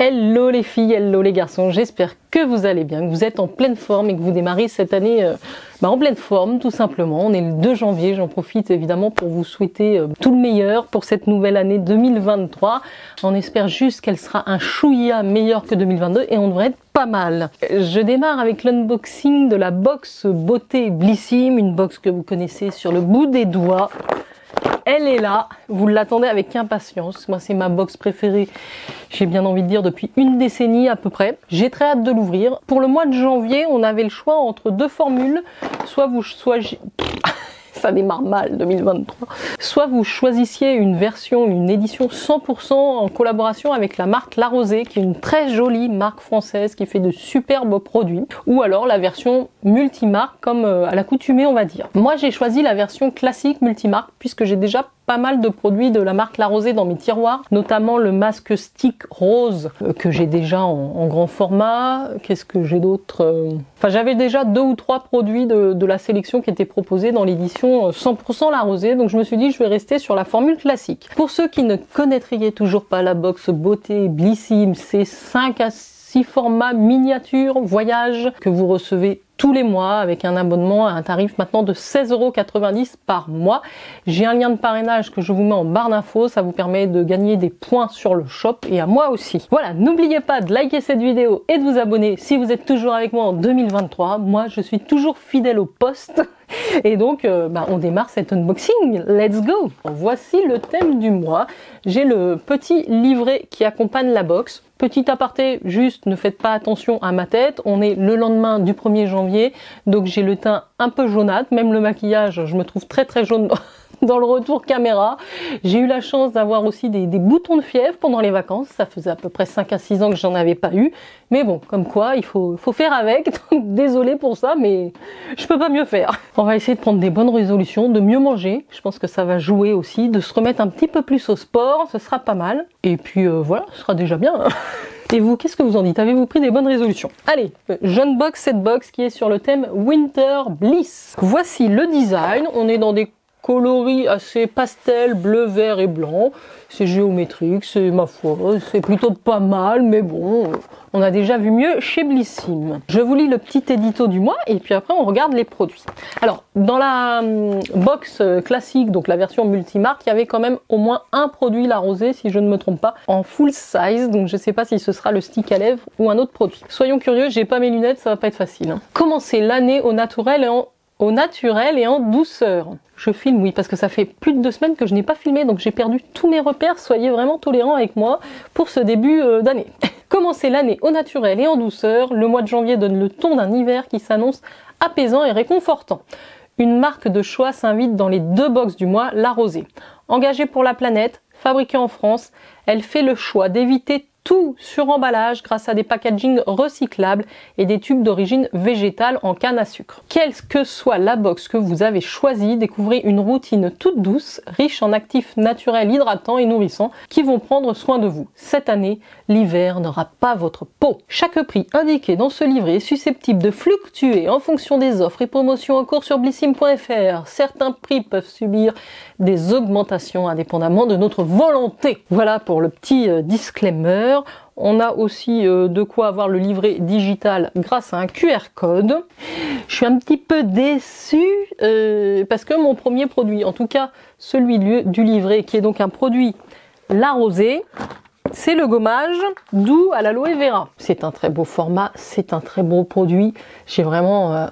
Hello les filles, hello les garçons, j'espère que vous allez bien, que vous êtes en pleine forme et que vous démarrez cette année en pleine forme tout simplement. On est le 2 janvier, j'en profite évidemment pour vous souhaiter tout le meilleur pour cette nouvelle année 2023. On espère juste qu'elle sera un chouïa meilleur que 2022 et on devrait être pas mal. Je démarre avec l'unboxing de la box beauté Blissim, une box que vous connaissez sur le bout des doigts. Elle est là, vous l'attendez avec impatience. Moi, c'est ma box préférée, j'ai bien envie de dire, depuis une décennie à peu près. J'ai très hâte de l'ouvrir. Pour le mois de janvier, on avait le choix entre deux formules. Ça démarre mal 2023. Soit vous choisissiez une version, une édition 100% en collaboration avec la marque La Rosée, qui est une très jolie marque française qui fait de superbes produits, ou alors la version multimarque comme à l'accoutumée on va dire. Moi j'ai choisi la version classique multimarque puisque j'ai déjà pas mal de produits de la marque La Rosée dans mes tiroirs, notamment le masque stick rose que j'ai déjà en grand format. Qu'est-ce que j'ai d'autre? Enfin, j'avais déjà 2 ou 3 produits de la sélection qui étaient proposés dans l'édition 100% La Rosée, donc je me suis dit je vais rester sur la formule classique. Pour ceux qui ne connaîtraient toujours pas la box beauté Blissim, c'est 5 à 6 formats miniatures voyage que vous recevez tous les mois avec un abonnement à un tarif maintenant de 16,90 € par mois. J'ai un lien de parrainage que je vous mets en barre d'infos, ça vous permet de gagner des points sur le shop et à moi aussi. Voilà, n'oubliez pas de liker cette vidéo et de vous abonner si vous êtes toujours avec moi en 2023. Moi, je suis toujours fidèle au poste. Et donc, on démarre cet unboxing. Let's go! Voici le thème du mois. J'ai le petit livret qui accompagne la box. Petit aparté, juste ne faites pas attention à ma tête. On est le lendemain du 1er janvier, donc j'ai le teint un peu jaunâtre. Même le maquillage, je me trouve très jaune dans le retour caméra. J'ai eu la chance d'avoir aussi des boutons de fièvre pendant les vacances. Ça faisait à peu près 5 à 6 ans que j'en avais pas eu. Mais bon, comme quoi, il faut faire avec. Désolée pour ça, mais je peux pas mieux faire. On va essayer de prendre des bonnes résolutions, de mieux manger. Je pense que ça va jouer aussi, de se remettre un petit peu plus au sport. Ce sera pas mal. Et puis voilà, ce sera déjà bien. Et vous, qu'est-ce que vous en dites? Avez-vous pris des bonnes résolutions? Allez, j'unbox cette box qui est sur le thème Winter Bliss. Voici le design. On est dans des coloris assez pastel, bleu, vert et blanc. C'est géométrique, c'est ma foi, c'est plutôt pas mal, mais bon, on a déjà vu mieux chez Blissim. Je vous lis le petit édito du mois et puis après on regarde les produits. Alors, dans la box classique, donc la version multimarque, il y avait quand même au moins un produit La Rosée, si je ne me trompe pas, en full size, donc je sais pas si ce sera le stick à lèvres ou un autre produit. Soyons curieux, j'ai pas mes lunettes, ça va pas être facile. Commencer l'année au naturel et en douceur. Je filme, oui, parce que ça fait plus de 2 semaines que je n'ai pas filmé, donc j'ai perdu tous mes repères. Soyez vraiment tolérants avec moi pour ce début d'année. Commencer l'année au naturel et en douceur, le mois de janvier donne le ton d'un hiver qui s'annonce apaisant et réconfortant. Une marque de choix s'invite dans les 2 box du mois, La Rosée. Engagée pour la planète, fabriquée en France, elle fait le choix d'éviter tout suremballage grâce à des packagings recyclables et des tubes d'origine végétale en canne à sucre. Quelle que soit la box que vous avez choisie, découvrez une routine toute douce, riche en actifs naturels hydratants et nourrissants qui vont prendre soin de vous. Cette année, l'hiver n'aura pas votre peau. Chaque prix indiqué dans ce livret est susceptible de fluctuer en fonction des offres et promotions en cours sur blissim.fr. Certains prix peuvent subir des augmentations indépendamment de notre volonté. Voilà pour le petit disclaimer. On a aussi de quoi avoir le livret digital grâce à un QR code. Je suis un petit peu déçue parce que mon premier produit, en tout cas celui du livret, qui est donc un produit La Rosée, c'est le gommage doux à l'aloe vera. C'est un très beau format, c'est un très beau produit. J'ai vraiment,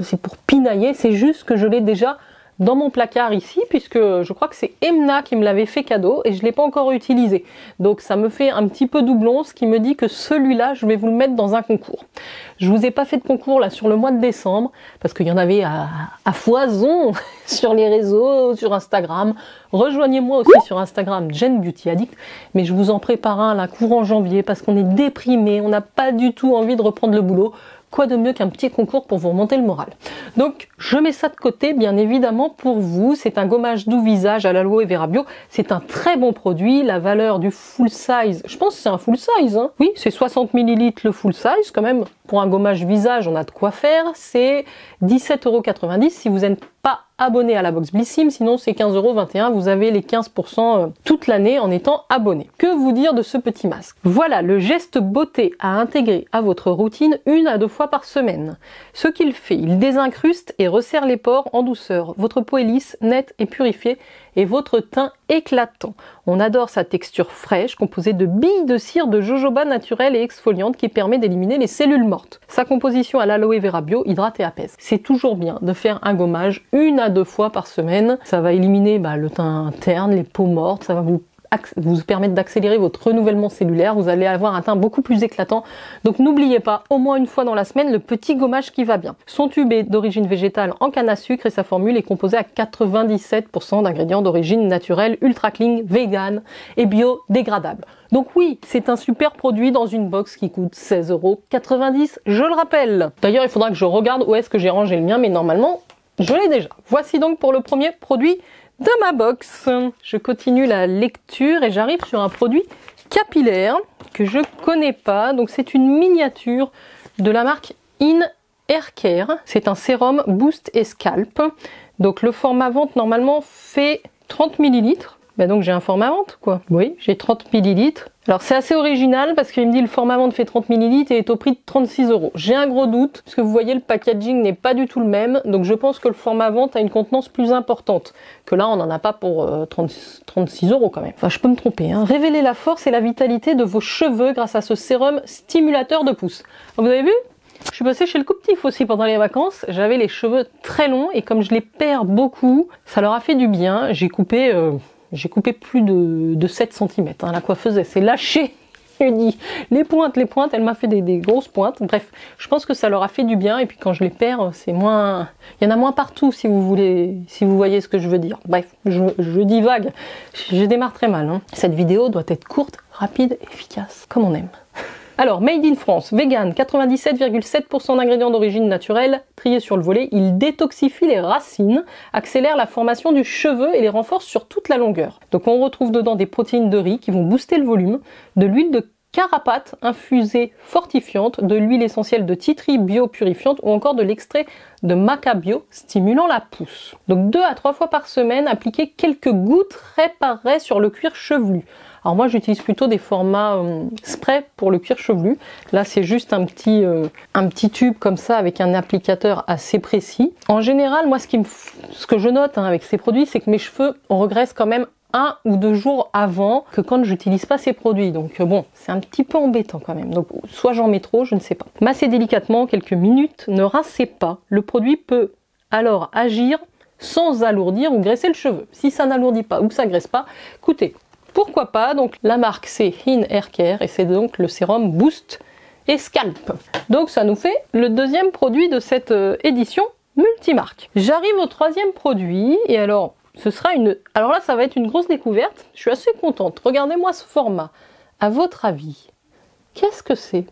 c'est pour pinailler, c'est juste que je l'ai déjà dans mon placard ici, puisque je crois que c'est Emna qui me l'avait fait cadeau et je ne l'ai pas encore utilisé. Donc ça me fait un petit peu doublon, ce qui me dit que celui-là, je vais vous le mettre dans un concours. Je vous ai pas fait de concours là sur le mois de décembre, parce qu'il y en avait à foison sur les réseaux, sur Instagram. Rejoignez-moi aussi sur Instagram, Jen Beauty Addict, mais je vous en prépare un là courant janvier, parce qu'on est déprimé, on n'a pas du tout envie de reprendre le boulot. Quoi de mieux qu'un petit concours pour vous remonter le moral? Donc, je mets ça de côté, bien évidemment, pour vous. C'est un gommage doux visage à l'aloe vera bio. C'est un très bon produit. La valeur du full size, je pense que c'est un full size, hein. Oui, c'est 60 ml le full size, quand même. Pour un gommage visage, on a de quoi faire. C'est 17,90 € si vous n'êtes pas abonné à la box Blissim, sinon c'est 15,21 €, vous avez les 15% toute l'année en étant abonné. Que vous dire de ce petit masque? Voilà le geste beauté à intégrer à votre routine 1 à 2 fois par semaine. Ce qu'il fait, il désincruste et resserre les pores en douceur. Votre peau est lisse, nette et purifiée et votre teint éclatant. On adore sa texture fraîche composée de billes de cire de jojoba naturelle et exfoliante qui permet d'éliminer les cellules mortes. Sa composition à l'aloe vera bio hydrate et apaise. C'est toujours bien de faire un gommage 1 à 2 fois par semaine. Ça va éliminer le teint interne, les peaux mortes, ça va vous permettre d'accélérer votre renouvellement cellulaire, vous allez avoir un teint beaucoup plus éclatant. Donc n'oubliez pas, au moins 1 fois dans la semaine, le petit gommage qui va bien. Son tube est d'origine végétale en canne à sucre et sa formule est composée à 97% d'ingrédients d'origine naturelle, ultra clean, vegan et biodégradable. Donc oui, c'est un super produit dans une box qui coûte 16,90 €, je le rappelle. D'ailleurs, il faudra que je regarde où est-ce que j'ai rangé le mien, mais normalement, je l'ai déjà. Voici donc pour le premier produit de ma box. Je continue la lecture et j'arrive sur un produit capillaire que je connais pas. Donc c'est une miniature de la marque In Hair Care. C'est un sérum Boost et Scalp. Donc le format vente normalement fait 30 ml. Ben donc j'ai un format vente quoi. Oui, j'ai 30 ml. Alors c'est assez original parce qu'il me dit le format vente fait 30 ml et est au prix de 36 €. J'ai un gros doute parce que vous voyez le packaging n'est pas du tout le même. Donc je pense que le format vente a une contenance plus importante. Que là on n'en a pas pour 36 € quand même. Enfin je peux me tromper. Hein. Révélez la force et la vitalité de vos cheveux grâce à ce sérum stimulateur de pousse. Vous avez vu ? Je suis passée chez le Couptif aussi pendant les vacances. J'avais les cheveux très longs et comme je les perds beaucoup, ça leur a fait du bien. J'ai coupé plus de 7 cm. Hein. La coiffeuse, elle s'est lâchée. Elle dit, les pointes, elle m'a fait des grosses pointes. Bref, je pense que ça leur a fait du bien. Et puis quand je les perds, c'est moins... Il y en a moins partout, si vous voyez ce que je veux dire. Bref, je divague. Je démarre très mal. Hein. Cette vidéo doit être courte, rapide, efficace, comme on aime. Alors, Made in France, vegan, 97,7% d'ingrédients d'origine naturelle, triés sur le volet, il détoxifie les racines, accélère la formation du cheveu et les renforce sur toute la longueur. Donc on retrouve dedans des protéines de riz qui vont booster le volume, de l'huile de carapate infusée fortifiante, de l'huile essentielle de titri bio purifiante ou encore de l'extrait de maca bio stimulant la pousse. Donc 2 à 3 fois par semaine, appliquez quelques gouttes réparées sur le cuir chevelu. Alors moi j'utilise plutôt des formats spray pour le cuir chevelu. Là c'est juste un petit tube comme ça avec un applicateur assez précis. En général moi ce que je note avec ces produits c'est que mes cheveux on regresse quand même 1 ou 2 jours avant que quand j'utilise pas ces produits. Donc bon, c'est un petit peu embêtant quand même. Donc soit j'en mets trop, je ne sais pas. Massez délicatement quelques minutes, ne rincez pas. Le produit peut alors agir sans alourdir ou graisser le cheveu. Si ça n'alourdit pas ou que ça graisse pas, écoutez, pourquoi pas. Donc la marque c'est In Hair Care et c'est donc le sérum Boost et Scalp. Donc ça nous fait le deuxième produit de cette édition multimarque. J'arrive au troisième produit et alors alors là ça va être une grosse découverte. Je suis assez contente. Regardez-moi ce format. À votre avis, qu'est-ce que c'est?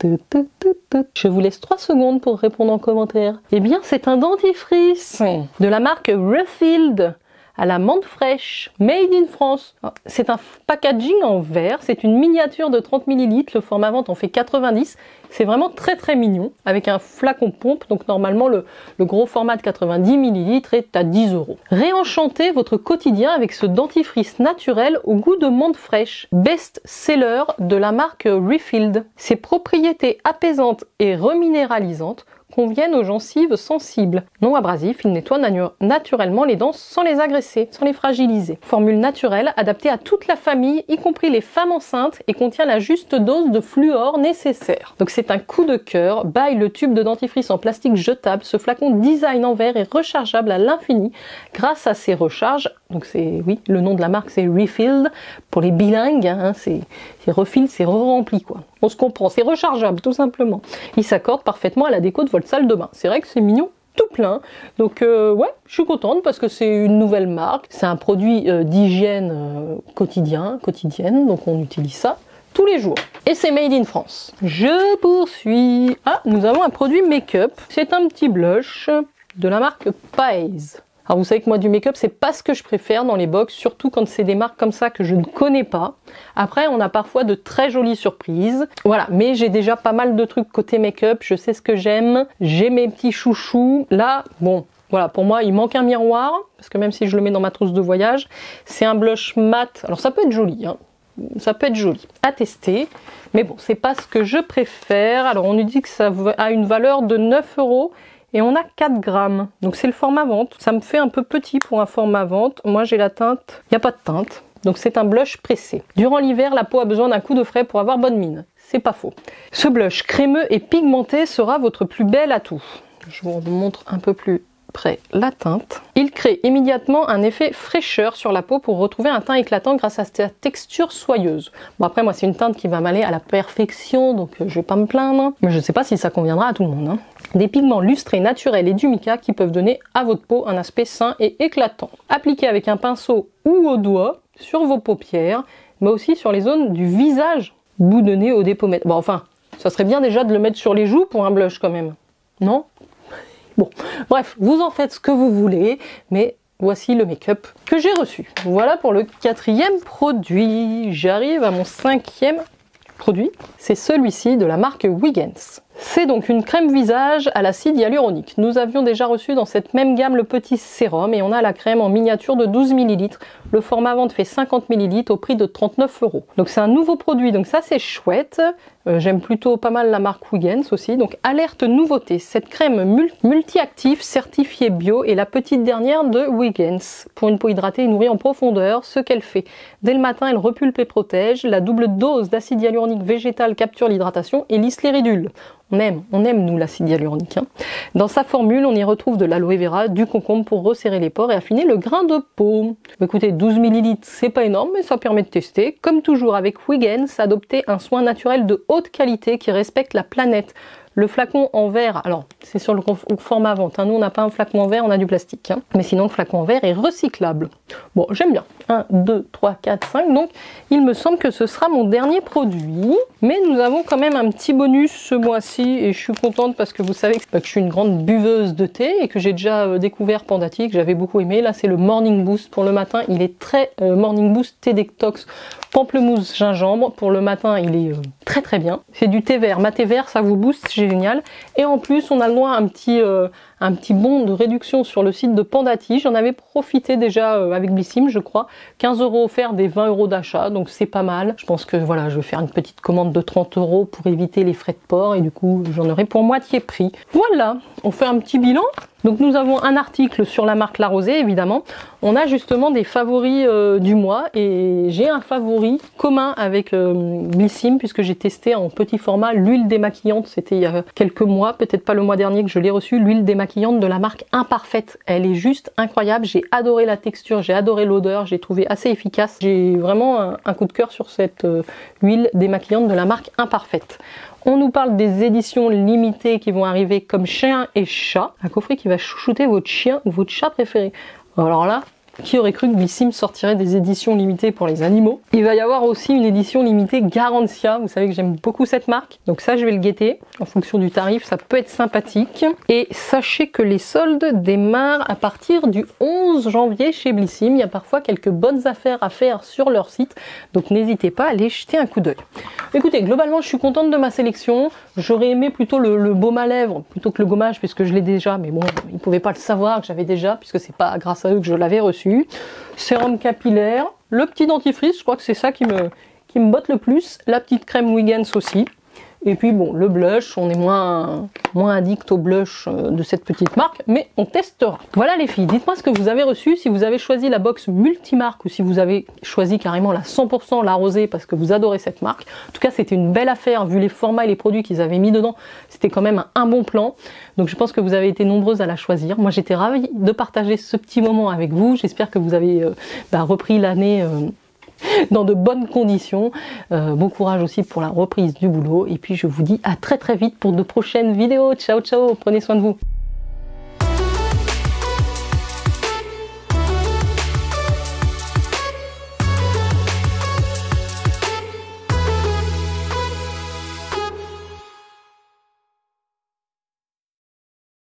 Je vous laisse 3 secondes pour répondre en commentaire. Eh bien c'est un dentifrice de la marque Refilled à la menthe fraîche, made in France. C'est un packaging en verre, c'est une miniature de 30 ml, le format vente en fait 90. C'est vraiment très très mignon, avec un flacon pompe, donc normalement le gros format de 90 ml est à 10 €. Réenchantez votre quotidien avec ce dentifrice naturel au goût de menthe fraîche, best-seller de la marque Refilled. Ses propriétés apaisantes et reminéralisantes conviennent aux gencives sensibles. Non abrasif, il nettoie naturellement les dents sans les agresser, sans les fragiliser. Formule naturelle, adaptée à toute la famille, y compris les femmes enceintes, et contient la juste dose de fluor nécessaire. Donc c'est un coup de cœur, by le tube de dentifrice en plastique jetable. Ce flacon design en verre est rechargeable à l'infini grâce à ses recharges. Donc c'est, oui, le nom de la marque c'est Refilled, pour les bilingues, hein, c'est refill, c'est re-rempli quoi. On se comprend, c'est rechargeable tout simplement. Il s'accorde parfaitement à la déco de votre salle de bain. C'est vrai que c'est mignon tout plein. Donc ouais, je suis contente parce que c'est une nouvelle marque. C'est un produit d'hygiène quotidienne, donc on utilise ça tous les jours. Et c'est made in France. Je poursuis. Ah, nous avons un produit make-up. C'est un petit blush de la marque Paese. Alors vous savez que moi du make-up c'est pas ce que je préfère dans les box, surtout quand c'est des marques comme ça que je ne connais pas. Après on a parfois de très jolies surprises. Voilà, mais j'ai déjà pas mal de trucs côté make-up, je sais ce que j'aime, j'ai mes petits chouchous. Là, bon, Voilà, pour moi, il manque un miroir, parce que même si je le mets dans ma trousse de voyage, c'est un blush mat. Alors ça peut être joli, hein. Ça peut être joli à tester, mais bon, c'est pas ce que je préfère. Alors on nous dit que ça a une valeur de 9 € et on a 4 grammes. Donc c'est le format vente. Ça me fait un peu petit pour un format vente. Moi j'ai la teinte, il n'y a pas de teinte. Donc c'est un blush pressé. Durant l'hiver, la peau a besoin d'un coup de frais pour avoir bonne mine. C'est pas faux. Ce blush crémeux et pigmenté sera votre plus bel atout. Je vous montre un peu plus près la teinte. Il crée immédiatement un effet fraîcheur sur la peau pour retrouver un teint éclatant grâce à sa texture soyeuse. Bon après moi c'est une teinte qui va m'aller à la perfection, donc je vais pas me plaindre. Mais je sais pas si ça conviendra à tout le monde, hein. Des pigments lustrés naturels et du mica qui peuvent donner à votre peau un aspect sain et éclatant. Appliquez avec un pinceau ou au doigt sur vos paupières, mais aussi sur les zones du visage, bout de nez au dépommettes. Bon enfin, ça serait bien déjà de le mettre sur les joues pour un blush quand même, non? Bon, bref, vous en faites ce que vous voulez, mais voici le make-up que j'ai reçu. Voilà pour le 4e produit. J'arrive à mon 5e produit. C'est celui-ci de la marque Wiggins. C'est donc une crème visage à l'acide hyaluronique. Nous avions déjà reçu dans cette même gamme le petit sérum et on a la crème en miniature de 12 ml. Le format vente fait 50 ml au prix de 39 €. Donc c'est un nouveau produit, donc ça c'est chouette. J'aime plutôt pas mal la marque Wiggins aussi. Donc alerte nouveauté, cette crème multi-active certifiée bio est la petite dernière de Wiggins. Pour une peau hydratée et nourrie en profondeur, ce qu'elle fait. Dès le matin, elle repulpe et protège. La double dose d'acide hyaluronique végétal capture l'hydratation et lisse les ridules. On aime nous l'acide hyaluronique, hein. Dans sa formule, on y retrouve de l'aloe vera, du concombre pour resserrer les pores et affiner le grain de peau. Écoutez, 12 ml, c'est pas énorme, mais ça permet de tester. Comme toujours avec Wiggins, adoptez un soin naturel de haute qualité qui respecte la planète. Le flacon en verre, alors c'est sur le format vente, hein. Nous on n'a pas un flacon en verre, on a du plastique, hein. Mais sinon le flacon en verre est recyclable. Bon, j'aime bien. 1, 2, 3, 4, 5, donc il me semble que ce sera mon dernier produit. Mais nous avons quand même un petit bonus ce mois-ci et je suis contente parce que vous savez que je suis une grande buveuse de thé et que j'ai déjà découvert Pandati, que j'avais beaucoup aimé. Là c'est le Morning Boost pour le matin, il est très Morning Boost thé détox pamplemousse gingembre. Pour le matin il est très très bien. C'est du thé vert, maté vert, ça vous booste, c'est génial. Et en plus on a le droit à un petit bon de réduction sur le site de Pandati. J'en avais profité déjà avec Blissim, je crois. 15 € offerts des 20 € d'achat, donc c'est pas mal. Je pense que voilà, je vais faire une petite commande de 30 € pour éviter les frais de port et du coup j'en aurai pour moitié prix. Voilà, on fait un petit bilan. Donc nous avons un article sur la marque La Rosée, évidemment. On a justement des favoris du mois et j'ai un favori commun avec Blissim puisque j'ai testé en petit format l'huile démaquillante. C'était il y a quelques mois, peut-être pas le mois dernier que je l'ai reçu, l'huile démaquillante de la marque Imparfaite. Elle est juste incroyable, j'ai adoré la texture, j'ai adoré l'odeur, j'ai trouvé assez efficace. J'ai vraiment un coup de cœur sur cette huile démaquillante de la marque Imparfaite. On nous parle des éditions limitées qui vont arriver comme chien et chat. Un coffret qui va chouchouter votre chien ou votre chat préféré. Alors là, qui aurait cru que Blissim sortirait des éditions limitées pour les animaux? Il va y avoir aussi une édition limitée Garantia. Vous savez que j'aime beaucoup cette marque. Donc ça, je vais le guetter. En fonction du tarif, ça peut être sympathique. Et sachez que les soldes démarrent à partir du 11 janvier chez Blissim. Il y a parfois quelques bonnes affaires à faire sur leur site. Donc n'hésitez pas à aller jeter un coup d'œil. Écoutez, globalement, je suis contente de ma sélection. J'aurais aimé plutôt le baume à lèvres plutôt que le gommage puisque je l'ai déjà. Mais bon, ils ne pouvaient pas le savoir que j'avais déjà puisque c'est pas grâce à eux que je l'avais reçu. Sérum capillaire, le petit dentifrice, je crois que c'est ça qui me botte le plus, la petite crème Wiggins aussi. Et puis bon, le blush, on est moins addict au blush de cette petite marque, mais on testera. Voilà les filles, dites-moi ce que vous avez reçu, si vous avez choisi la box multimarque ou si vous avez choisi carrément la 100% La Rosée parce que vous adorez cette marque. En tout cas, c'était une belle affaire, vu les formats et les produits qu'ils avaient mis dedans, c'était quand même un bon plan. Donc je pense que vous avez été nombreuses à la choisir. Moi j'étais ravie de partager ce petit moment avec vous, j'espère que vous avez repris l'année dans de bonnes conditions. Bon courage aussi pour la reprise du boulot et puis je vous dis à très très vite pour de prochaines vidéos. Ciao ciao, prenez soin de vous.